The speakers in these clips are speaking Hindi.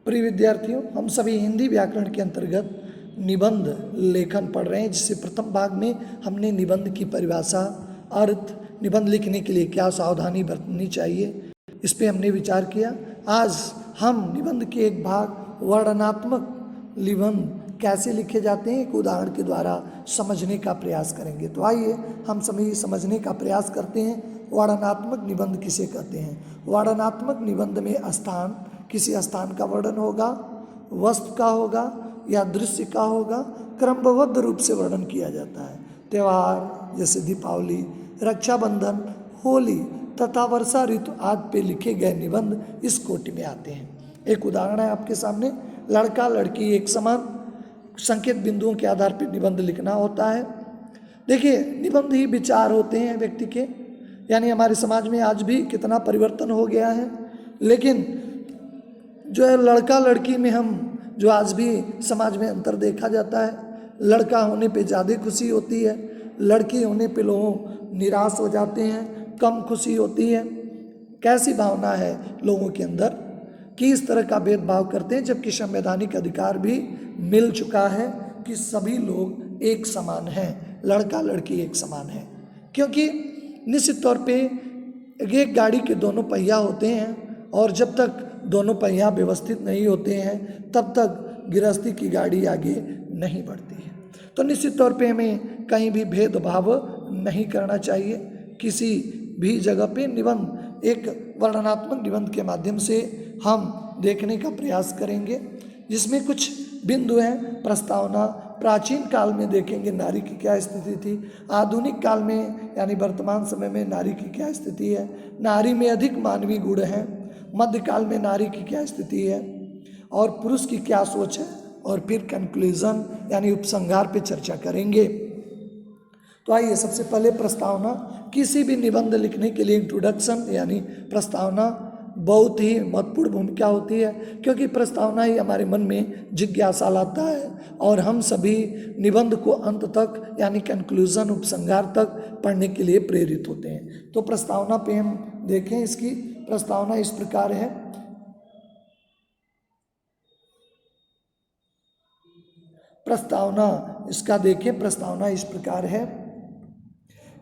प्रिय विद्यार्थियों, हम सभी हिंदी व्याकरण के अंतर्गत निबंध लेखन पढ़ रहे हैं, जिससे प्रथम भाग में हमने निबंध की परिभाषा, अर्थ, निबंध लिखने के लिए क्या सावधानी बरतनी चाहिए, इस पे हमने विचार किया। आज हम निबंध के एक भाग वर्णनात्मक निबंध कैसे लिखे जाते हैं एक उदाहरण के द्वारा समझने का प्रयास करेंगे। तो आइए हम सभी समझने का प्रयास करते हैं वर्णनात्मक निबंध किसे कहते हैं। वर्णनात्मक निबंध में स्थान, किसी स्थान का वर्णन होगा, वस्तु का होगा या दृश्य का होगा, क्रमबद्ध रूप से वर्णन किया जाता है। त्यौहार जैसे दीपावली, रक्षाबंधन, होली तथा वर्षा ऋतु आदि पे लिखे गए निबंध इस कोटि में आते हैं। एक उदाहरण है आपके सामने, लड़का लड़की एक समान, संकेत बिंदुओं के आधार पर निबंध लिखना होता है। देखिए, निबंध ही विचार होते हैं व्यक्ति के, यानी हमारे समाज में आज भी कितना परिवर्तन हो गया है, लेकिन जो है लड़का लड़की में हम जो आज भी समाज में अंतर देखा जाता है। लड़का होने पे ज़्यादा खुशी होती है, लड़की होने पे लोग निराश हो जाते हैं, कम खुशी होती है। कैसी भावना है लोगों के अंदर कि इस तरह का भेदभाव करते हैं, जबकि संवैधानिक अधिकार भी मिल चुका है कि सभी लोग एक समान हैं, लड़का लड़की एक समान है। क्योंकि निश्चित तौर पे एक गाड़ी के दोनों पहिया होते हैं और जब तक दोनों पहिया व्यवस्थित नहीं होते हैं तब तक गृहस्थी की गाड़ी आगे नहीं बढ़ती है। तो निश्चित तौर पे हमें कहीं भी भेदभाव नहीं करना चाहिए। किसी भी जगह पे निबंध, एक वर्णनात्मक निबंध के माध्यम से हम देखने का प्रयास करेंगे, जिसमें कुछ बिंदु हैं। प्रस्तावना, प्राचीन काल में देखेंगे नारी की क्या स्थिति थी, आधुनिक काल में यानी वर्तमान समय में नारी की क्या स्थिति है, नारी में अधिक मानवीय गुण हैं, मध्यकाल में नारी की क्या स्थिति है और पुरुष की क्या सोच है, और फिर कंक्लूजन यानी उपसंहार पे चर्चा करेंगे। तो आइए सबसे पहले प्रस्तावना। किसी भी निबंध लिखने के लिए इंट्रोडक्शन यानी प्रस्तावना बहुत ही महत्वपूर्ण भूमिका होती है, क्योंकि प्रस्तावना ही हमारे मन में जिज्ञासा लाता है और हम सभी निबंध को अंत तक यानी कंक्लूजन, उपसंहार तक पढ़ने के लिए प्रेरित होते हैं। तो प्रस्तावना पे हम देखें, इसकी प्रस्तावना इस प्रकार है। प्रस्तावना इसका देखें, प्रस्तावना इस प्रकार है।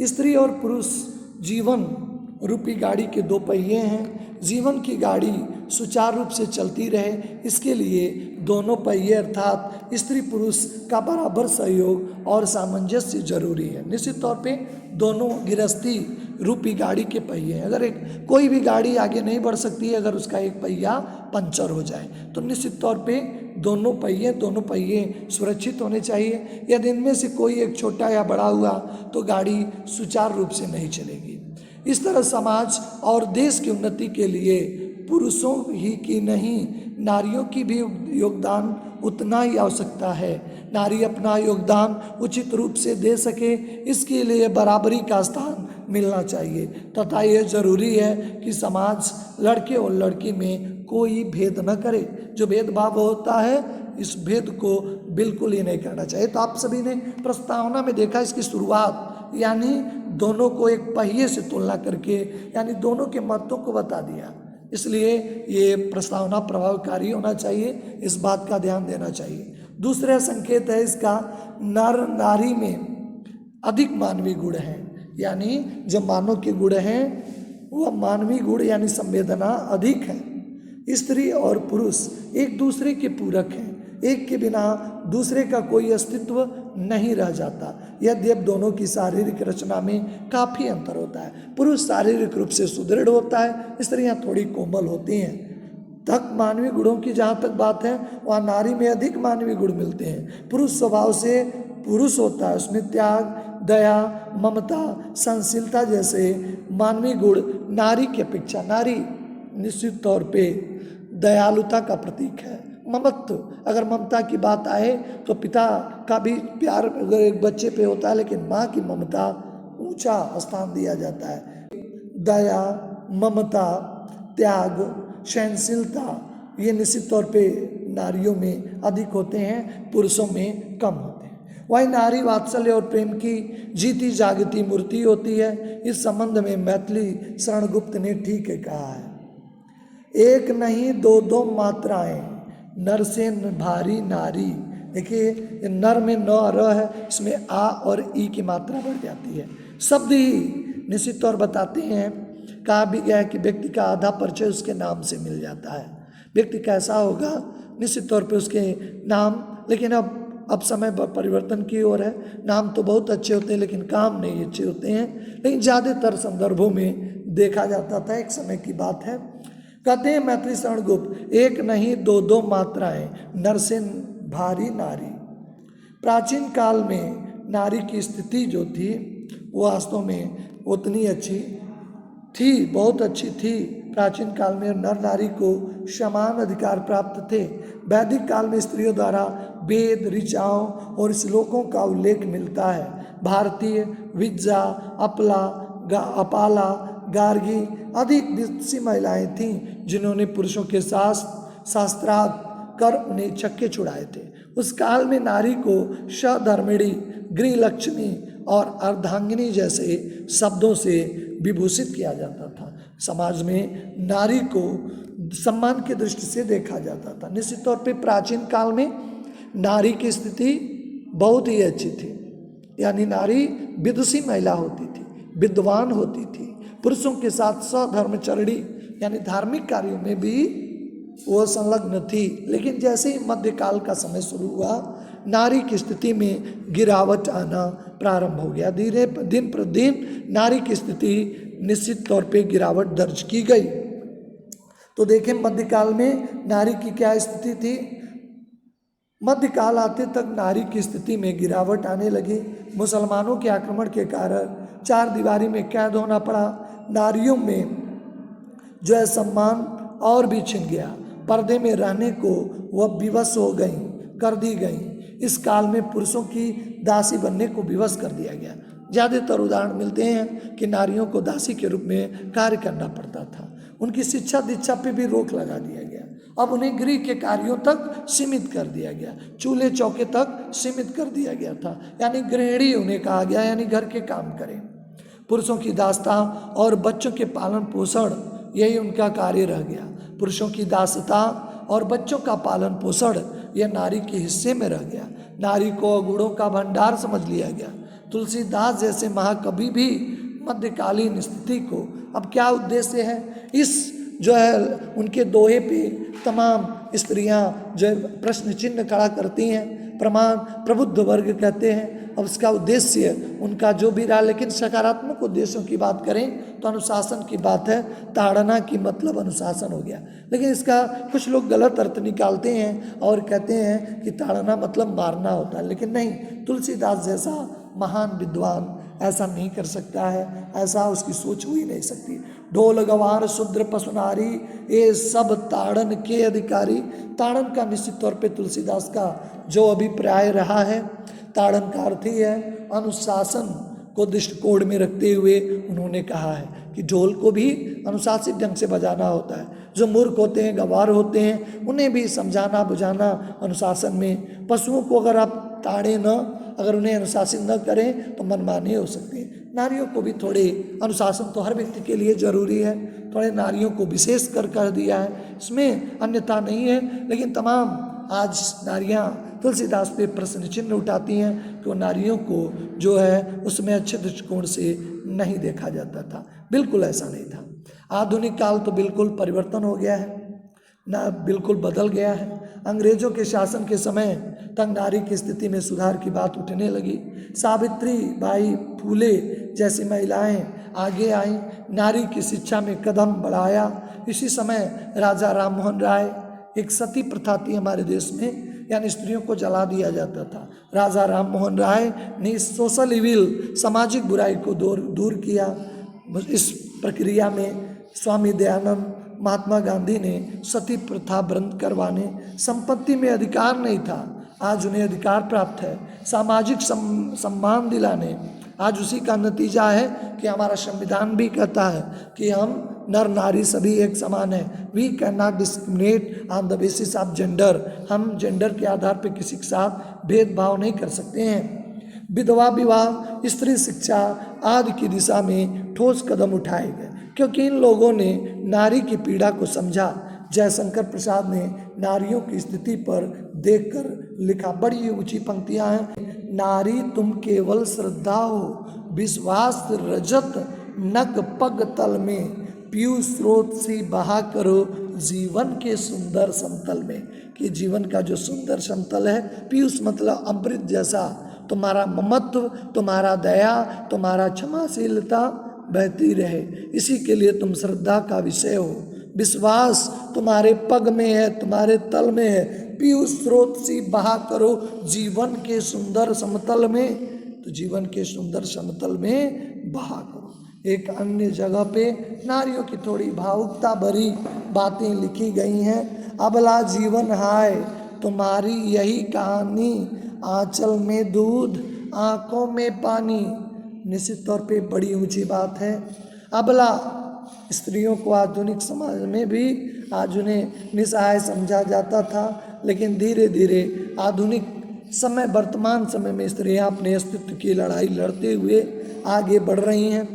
स्त्री और पुरुष जीवन रूपी गाड़ी के दो पहिए हैं। जीवन की गाड़ी सुचारू रूप से चलती रहे, इसके लिए दोनों पहिए अर्थात स्त्री पुरुष का बराबर सहयोग और सामंजस्य जरूरी है। निश्चित तौर पे दोनों गृहस्थी रूपी गाड़ी के पहिए हैं। अगर कोई भी गाड़ी आगे नहीं बढ़ सकती है अगर उसका एक पहिया पंचर हो जाए, तो निश्चित तौर पे दोनों पहिए सुरक्षित होने चाहिए। यदि इनमें से कोई एक छोटा या बड़ा हुआ तो गाड़ी सुचारू रूप से नहीं चलेगी। इस तरह समाज और देश की उन्नति के लिए पुरुषों ही की नहीं, नारियों की भी योगदान उतना ही आवश्यकता है। नारी अपना योगदान उचित रूप से दे सके, इसके लिए बराबरी का स्थान मिलना चाहिए तथा यह जरूरी है कि समाज लड़के और लड़की में कोई भेद न करे। जो भेदभाव होता है इस भेद को बिल्कुल ही नहीं करना चाहिए। तो आप सभी ने प्रस्तावना में देखा इसकी शुरुआत, यानी दोनों को एक पहिए से तुलना करके यानी दोनों के महत्वों को बता दिया। इसलिए ये प्रस्तावना प्रभावकारी होना चाहिए, इस बात का ध्यान देना चाहिए। दूसरा संकेत है इसका, नर नारी में अधिक मानवीय गुण हैं, यानी जब मानव के गुण हैं वह मानवीय गुण यानी संवेदना अधिक है। स्त्री और पुरुष एक दूसरे के पूरक हैं, एक के बिना दूसरे का कोई अस्तित्व नहीं रह जाता। यद्यपि दोनों की शारीरिक रचना में काफ़ी अंतर होता है। पुरुष शारीरिक रूप से सुदृढ़ होता है, स्त्रियां थोड़ी कोमल होती हैं। तक मानवीय गुणों की जहाँ तक बात है वहाँ नारी में अधिक मानवीय गुण मिलते हैं। पुरुष स्वभाव से पुरुष होता है, उसमें त्याग, दया, ममता, सहनशीलता जैसे मानवीय गुण नारी की अपेक्षा, नारी निश्चित तौर पे दयालुता का प्रतीक है। ममत्व, अगर ममता की बात आए तो पिता का भी प्यार अगर एक बच्चे पे होता है, लेकिन माँ की ममता ऊंचा स्थान दिया जाता है। दया, ममता, त्याग, सहनशीलता ये निश्चित तौर पे नारियों में अधिक होते हैं, पुरुषों में कम होते हैं। वही नारी वात्सल्य और प्रेम की जीती जागती मूर्ति होती है। इस संबंध में मैथिली शरण गुप्त ने ठीक है कहा है, एक नहीं दो दो मात्राएं नर से भारी नारी, देखिए ये नर में न र है, इसमें आ और ई की मात्रा बढ़ जाती है। शब्द ही निश्चित तौर बताते हैं, कहा भी गया है कि व्यक्ति का आधा परिचय उसके नाम से मिल जाता है। व्यक्ति कैसा होगा निश्चित तौर पे उसके नाम, लेकिन अब समय परिवर्तन की ओर है। नाम तो बहुत अच्छे होते हैं लेकिन काम नहीं अच्छे होते हैं, लेकिन ज़्यादातर संदर्भों में देखा जाता था। एक समय की बात है, कहते हैं मैत्री शरण गुप्त, एक नहीं दो दो मात्राएं नर से भारी नारी। प्राचीन काल में नारी की स्थिति जो थी वो वास्तव में उतनी अच्छी थी, बहुत अच्छी थी। प्राचीन काल में नर नारी को समान अधिकार प्राप्त थे। वैदिक काल में स्त्रियों द्वारा वेद, ऋचाओं और श्लोकों का उल्लेख मिलता है। भारतीय विद्या, अपाला, गार्गी आदि विदुषी महिलाएं थीं जिन्होंने पुरुषों के शास्त्रार्थ कर उन्हें छक्के छुड़ाए थे। उस काल में नारी को सधर्मिणी, गृहलक्ष्मी और अर्धांगिनी जैसे शब्दों से विभूषित किया जाता था। समाज में नारी को सम्मान की दृष्टि से देखा जाता था। निश्चित तौर पे प्राचीन काल में नारी की स्थिति बहुत ही अच्छी थी, यानी नारी विदुषी महिला होती थी, विद्वान होती थी, पुरुषों के साथ सधर्मचरणी यानी धार्मिक कार्यों में भी वो संलग्न थी। लेकिन जैसे ही मध्यकाल का समय शुरू हुआ, नारी की स्थिति में गिरावट आना प्रारंभ हो गया। धीरे दिन प्रतिदिन नारी की स्थिति निश्चित तौर पे गिरावट दर्ज की गई। तो देखें मध्यकाल में नारी की क्या स्थिति थी। मध्यकाल आते तक नारी की स्थिति में गिरावट आने लगी। मुसलमानों के आक्रमण के कारण चार दीवारी में कैद होना पड़ा। नारियों में जो है सम्मान और भी छिन गया। पर्दे में रहने को वह विवश हो गई, कर दी गई। इस काल में पुरुषों की दासी बनने को विवश कर दिया गया। ज़्यादातर उदाहरण मिलते हैं कि नारियों को दासी के रूप में कार्य करना पड़ता था। उनकी शिक्षा दीक्षा पे भी रोक लगा दिया गया। अब उन्हें गृह के कार्यों तक सीमित कर दिया गया, चूल्हे चौके तक सीमित कर दिया गया था, यानी गृहिणी उन्हें कहा गया, यानी घर के काम करें। पुरुषों की दासता और बच्चों के पालन पोषण यही उनका कार्य रह गया। पुरुषों की दासता और बच्चों का पालन पोषण यह नारी के हिस्से में रह गया। नारी को अवगुणों का भंडार समझ लिया गया। तुलसीदास जैसे महाकवि भी मध्यकालीन स्थिति को, अब क्या उद्देश्य है, इस जो है उनके दोहे पे तमाम स्त्रियां जो है प्रश्न चिन्ह खड़ा करती हैं। प्रमाण प्रबुद्ध वर्ग कहते हैं। अब इसका उद्देश्य उनका जो भी रहा, लेकिन सकारात्मक उद्देश्यों की बात करें तो अनुशासन की बात है। ताड़ना की मतलब अनुशासन हो गया, लेकिन इसका कुछ लोग गलत अर्थ निकालते हैं और कहते हैं कि ताड़ना मतलब मारना होता है, लेकिन नहीं। तुलसीदास जैसा महान विद्वान ऐसा नहीं कर सकता है, ऐसा उसकी सोच हो ही नहीं सकती। ढोल गवार शूद्र पशुनारी ये सब ताड़न के अधिकारी। ताड़न का निश्चित तौर पे तुलसीदास का जो अभिप्राय रहा है, ताड़न का अर्थ ही है अनुशासन को दृष्टिकोण में रखते हुए उन्होंने कहा है कि ढोल को भी अनुशासित ढंग से बजाना होता है। जो मूर्ख होते हैं, गंवार होते हैं, उन्हें भी समझाना बुझाना अनुशासन में। पशुओं को अगर आप ताड़े न, अगर उन्हें अनुशासित न करें तो मनमानी हो सकती है। नारियों को भी थोड़े अनुशासन तो हर व्यक्ति के लिए जरूरी है, थोड़े नारियों को विशेष कर दिया है, इसमें अन्यथा नहीं है। लेकिन तमाम आज नारियां तुलसीदास पे प्रश्न चिन्ह उठाती हैं कि वो नारियों को जो है उसमें अच्छे दृष्टिकोण से नहीं देखा जाता था। बिल्कुल ऐसा नहीं था। आधुनिक काल तो बिल्कुल परिवर्तन हो गया है ना, बिल्कुल बदल गया है। अंग्रेजों के शासन के समय तक नारी की स्थिति में सुधार की बात उठने लगी। सावित्री बाई फूले जैसी महिलाएं आगे आईं, नारी की शिक्षा में कदम बढ़ाया। इसी समय राजा राम मोहन राय, एक सती प्रथा थी हमारे देश में, यानी स्त्रियों को जला दिया जाता था। राजा राम मोहन राय ने इस सोशल इविल, सामाजिक बुराई को दूर किया। इस प्रक्रिया में स्वामी दयानंद, महात्मा गांधी ने सती प्रथा बंद करवाने, संपत्ति में अधिकार नहीं था, आज उन्हें अधिकार प्राप्त है, सामाजिक सम्मान दिलाने। आज उसी का नतीजा है कि हमारा संविधान भी कहता है कि हम नर नारी सभी एक समान है। We can not discriminate on the basis of gender. हम जेंडर के आधार पर किसी के साथ भेदभाव नहीं कर सकते हैं। विधवा विवाह, स्त्री शिक्षा आदि की दिशा में ठोस कदम उठाए गए, क्योंकि इन लोगों ने नारी की पीड़ा को समझा। जयशंकर प्रसाद ने नारियों की स्थिति पर देखकर लिखा, बड़ी ऊंची पंक्तियां हैं। नारी तुम केवल श्रद्धा हो, विश्वास रजत नक पग तल में, पीयूष स्रोत सी बहा करो जीवन के सुंदर समतल में। कि जीवन का जो सुंदर समतल है, पीयूष मतलब अमृत जैसा, तुम्हारा ममत्व, तुम्हारा दया, तुम्हारा क्षमाशीलता बहती रहे, इसी के लिए तुम श्रद्धा का विषय हो। विश्वास तुम्हारे पग में है, तुम्हारे तल में है, पीयूष स्रोत सी बहा करो जीवन के सुंदर समतल में, तो जीवन के सुंदर समतल में बहा करो। एक अन्य जगह पे नारियों की थोड़ी भावुकता भरी बातें लिखी गई हैं। अबला जीवन हाय तुम्हारी यही कहानी, आंचल में दूध आंखों में पानी। निश्चित तौर पे बड़ी ऊंची बात है। अबला स्त्रियों को आधुनिक समाज में भी आज उन्हें निसहाय समझा जाता था, लेकिन धीरे धीरे आधुनिक समय, वर्तमान समय में स्त्रियां अपने अस्तित्व की लड़ाई लड़ते हुए आगे बढ़ रही हैं।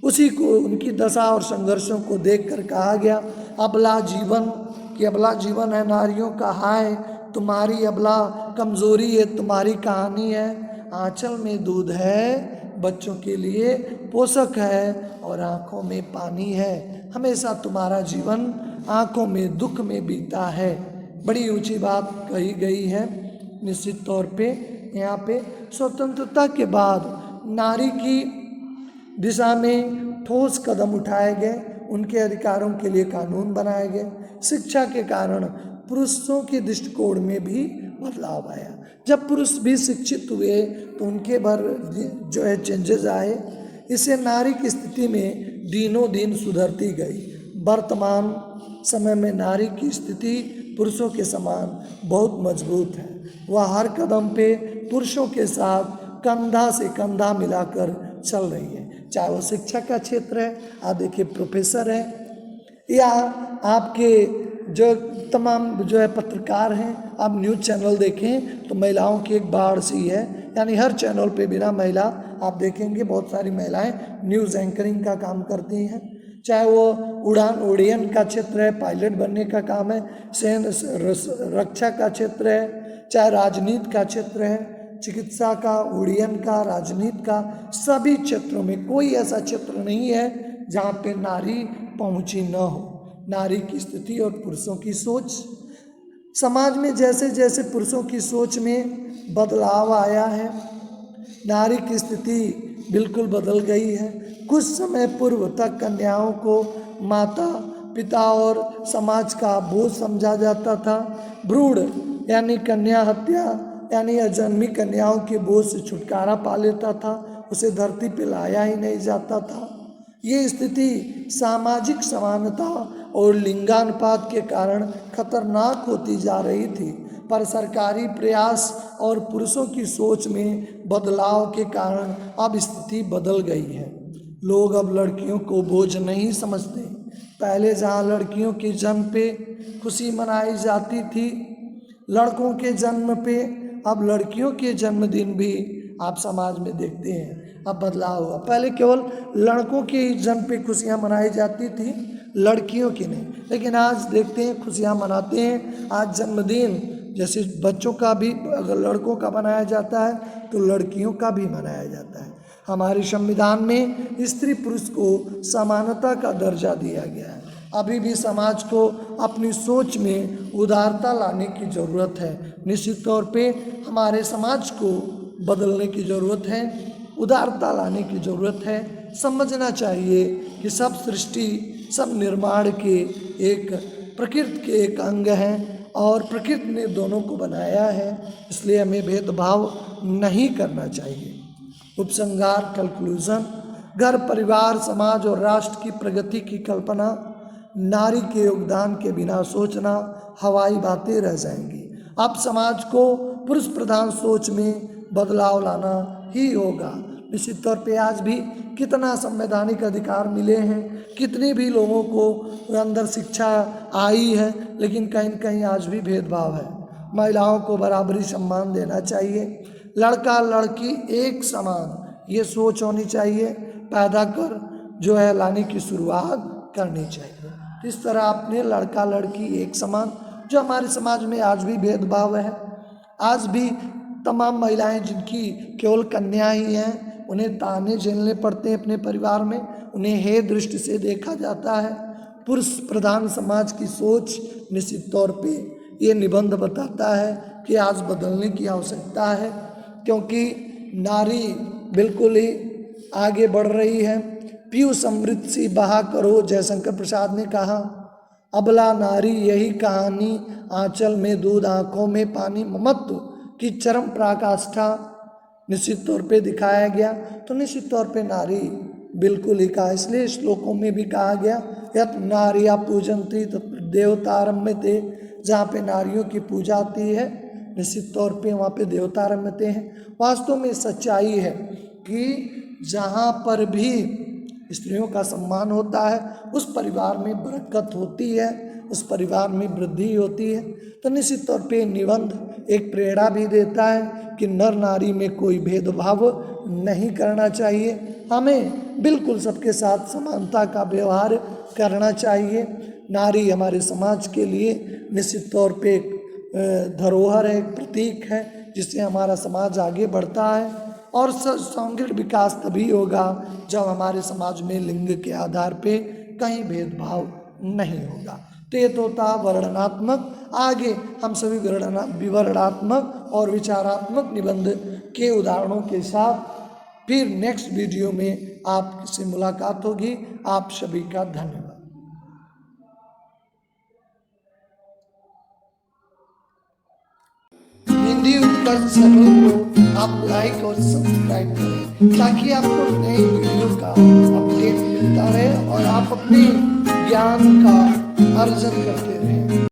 उसी को, उनकी दशा और संघर्षों को देखकर कहा गया अबला जीवन, कि अबला जीवन है नारियों का हाय, तुम्हारी अबला कमजोरी है, तुम्हारी कहानी है। आंचल में दूध है, बच्चों के लिए पोषक है, और आँखों में पानी है। हमेशा तुम्हारा जीवन आँखों में दुख में बीता है। बड़ी ऊंची बात कही गई है। निश्चित तौर पे यहाँ पे स्वतंत्रता के बाद नारी की दिशा में ठोस कदम उठाए गए, उनके अधिकारों के लिए कानून बनाए गए। शिक्षा के कारण पुरुषों के दृष्टिकोण में भी बदलाव आया। जब पुरुष भी शिक्षित हुए तो उनके भर जो है चेंजेस आए। इससे नारी की स्थिति में दिनों दिन सुधरती गई। वर्तमान समय में नारी की स्थिति पुरुषों के समान बहुत मजबूत है। वह हर कदम पे पुरुषों के साथ कंधा से कंधा मिलाकर चल रही है, चाहे वो शिक्षा का क्षेत्र है, आप देखिए प्रोफेसर है, या आपके जो तमाम जो है पत्रकार हैं। आप न्यूज़ चैनल देखें तो महिलाओं की एक बाढ़ सी है, यानी हर चैनल पे बिना महिला आप देखेंगे बहुत सारी महिलाएं न्यूज़ एंकरिंग का काम करती हैं। चाहे वो उड़ान का क्षेत्र है, पायलट बनने का काम है, सैन्य रक्षा का क्षेत्र है, चाहे राजनीति का क्षेत्र है, चिकित्सा का, उड़ियन का, राजनीति का, सभी क्षेत्रों में कोई ऐसा क्षेत्र नहीं है जहाँ पे नारी पहुँची न हो। नारी की स्थिति और पुरुषों की सोच, समाज में जैसे जैसे पुरुषों की सोच में बदलाव आया है, नारी की स्थिति बिल्कुल बदल गई है। कुछ समय पूर्व तक कन्याओं को माता पिता और समाज का बोझ समझा जाता था। भ्रूण यानी कन्या हत्या यानी अजन्मी कन्याओं के बोझ से छुटकारा पा लेता था, उसे धरती पर लाया ही नहीं जाता था। ये स्थिति सामाजिक समानता और लिंगानुपात के कारण खतरनाक होती जा रही थी, पर सरकारी प्रयास और पुरुषों की सोच में बदलाव के कारण अब स्थिति बदल गई है। लोग अब लड़कियों को बोझ नहीं समझते। पहले जहाँ लड़कियों के जन्म पे खुशी मनाई जाती थी, लड़कों के जन्म पे, अब लड़कियों के जन्मदिन भी आप समाज में देखते हैं अब बदलाव हुआ। पहले केवल लड़कों के ही जन्म पे खुशियाँ मनाई जाती थी, लड़कियों की नहीं, लेकिन आज देखते हैं खुशियाँ मनाते हैं। आज जन्मदिन जैसे बच्चों का भी अगर लड़कों का मनाया जाता है तो लड़कियों का भी मनाया जाता है। हमारे संविधान में स्त्री पुरुष को समानता का दर्जा दिया गया है। अभी भी समाज को अपनी सोच में उदारता लाने की ज़रूरत है। निश्चित तौर पे हमारे समाज को बदलने की ज़रूरत है, उदारता लाने की ज़रूरत है। समझना चाहिए कि सब सृष्टि, सब निर्माण के एक प्रकृति के एक अंग हैं और प्रकृति ने दोनों को बनाया है, इसलिए हमें भेदभाव नहीं करना चाहिए। उपसंहार, कंक्लूजन, घर, परिवार, समाज और राष्ट्र की प्रगति की कल्पना नारी के योगदान के बिना सोचना हवाई बातें रह जाएंगी। अब समाज को पुरुष प्रधान सोच में बदलाव लाना ही होगा। निश्चित तौर पे आज भी कितना संवैधानिक अधिकार मिले हैं, कितने भी लोगों को अंदर शिक्षा आई है, लेकिन कहीं न कहीं आज भी भेदभाव है। महिलाओं को बराबरी सम्मान देना चाहिए। लड़का लड़की एक समान, ये सोच होनी चाहिए। पैदा कर जो है लाने की शुरुआत करनी चाहिए। इस तरह अपने लड़का लड़की एक समान, जो हमारे समाज में आज भी भेदभाव है। आज भी तमाम महिलाएं जिनकी केवल कन्या ही हैं, उन्हें ताने झेलने पड़ते हैं अपने परिवार में, उन्हें हे दृष्टि से देखा जाता है। पुरुष प्रधान समाज की सोच निश्चित तौर पे ये निबंध बताता है कि आज बदलने की आवश्यकता है, क्योंकि नारी बिल्कुल ही आगे बढ़ रही है। पीयूष अमृत सी बहा करो, जयशंकर प्रसाद ने कहा। अबला नारी यही कहानी, आंचल में दूध आंखों में पानी, ममत्व की चरम पराकाष्ठा निश्चित तौर पे दिखाया गया। तो निश्चित तौर पे नारी बिल्कुल ही कहा, इसलिए श्लोकों में भी कहा गया यत नारिया पूजन्ति देवता रम्यते, जहाँ पे नारियों की पूजा आती है निश्चित तौर पे वहाँ पे देवता रम्यते हैं। वास्तव में सच्चाई है कि जहाँ पर भी स्त्रियों का सम्मान होता है उस परिवार में बरकत होती है, उस परिवार में वृद्धि होती है। तो निश्चित तौर पे निबंध एक प्रेरणा भी देता है कि नर नारी में कोई भेदभाव नहीं करना चाहिए, हमें बिल्कुल सबके साथ समानता का व्यवहार करना चाहिए। नारी हमारे समाज के लिए निश्चित तौर पे एक धरोहर है, एक प्रतीक है, जिससे हमारा समाज आगे बढ़ता है। और समग्र विकास तभी होगा जब हमारे समाज में लिंग के आधार पे कहीं भेदभाव नहीं होगा। तो ये तो था वर्णनात्मक। आगे हम सभी विवरणात्मक और विचारात्मक निबंध के उदाहरणों के साथ फिर नेक्स्ट वीडियो में आपसे मुलाकात होगी। आप सभी का धन्यवाद। हिंदी उत्कर्ष चैनल को आप लाइक और सब्सक्राइब करें ताकि आपको नई वीडियो का अपडेट मिलता रहे और आप अपने ज्ञान का अर्जन करते रहें।